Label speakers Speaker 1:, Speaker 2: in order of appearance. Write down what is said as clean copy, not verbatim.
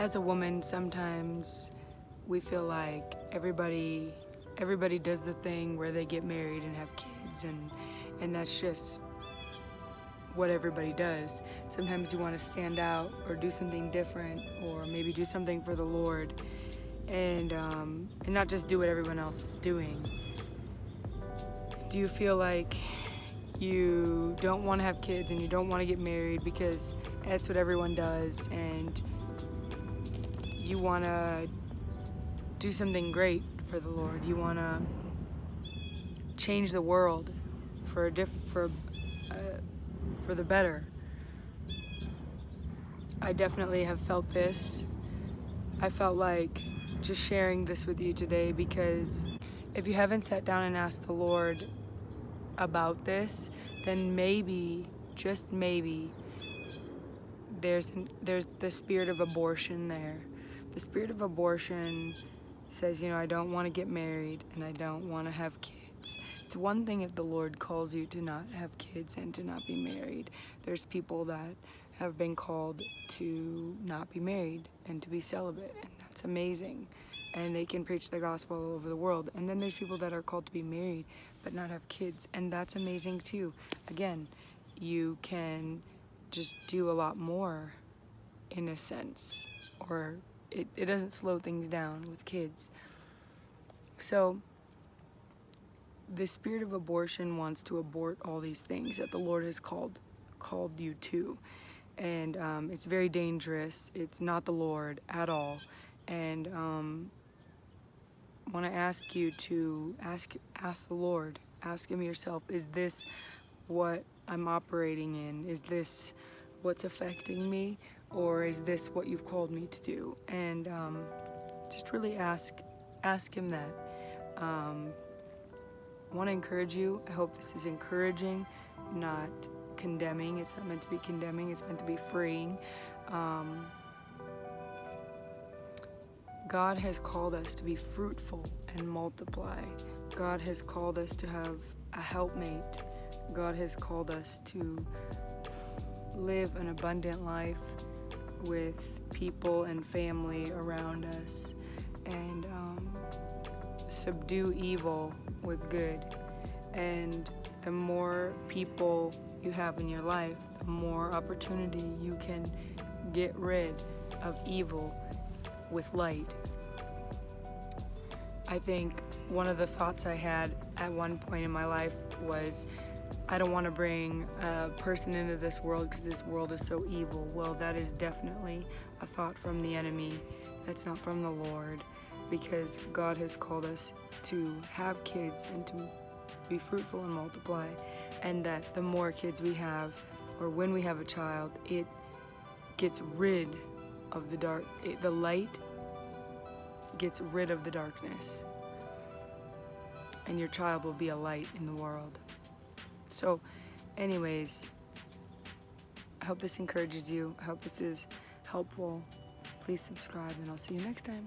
Speaker 1: As a woman, sometimes we feel like everybody does the thing where they get married and have kids, and that's just what everybody does. Sometimes you want to stand out or do something different, or maybe do something for the Lord, and not just do what everyone else is doing. Do you feel like you don't want to have kids and you don't want to get married because that's what everyone does, and you want to do something great for the Lord? You want to change the world for the better. I definitely have felt this. I felt like just sharing this with you today, because if you haven't sat down and asked the Lord about this, then maybe, just maybe, there's the spirit of abortion there. The spirit of abortion says, I don't want to get married and I don't want to have kids. It's one thing if the Lord calls you to not have kids and to not be married. There's people that have been called to not be married and to be celibate, and that's amazing. And they can preach the gospel all over the world. And then there's people that are called to be married but not have kids, and that's amazing too. Again, you can just do a lot more in a sense, or it doesn't slow things down with kids. So the spirit of abortion wants to abort all these things that the Lord has called you to, and it's very dangerous. It's not the Lord at all. And I want to ask you to ask the Lord, ask Him yourself, is this what I'm operating in? Is this what's affecting me, or is this what you've called me to do? And just really ask Him that. I want to encourage you. I hope this is encouraging, not condemning. It's not meant to be condemning. It's meant to be freeing. God has called us to be fruitful and multiply. God has called us to have a helpmate. God has called us to live an abundant life with people and family around us, and subdue evil with good. And the more people you have in your life, the more opportunity you can get rid of evil with light. I think one of the thoughts I had at one point in my life was, I don't want to bring a person into this world because this world is so evil. Well, that is definitely a thought from the enemy. That's not from the Lord, because God has called us to have kids and to be fruitful and multiply, and that the more kids we have, or when we have a child, it gets rid of the dark. The light gets rid of the darkness, and your child will be a light in the world. So anyways, I hope this encourages you. I hope this is helpful. Please subscribe, and I'll see you next time.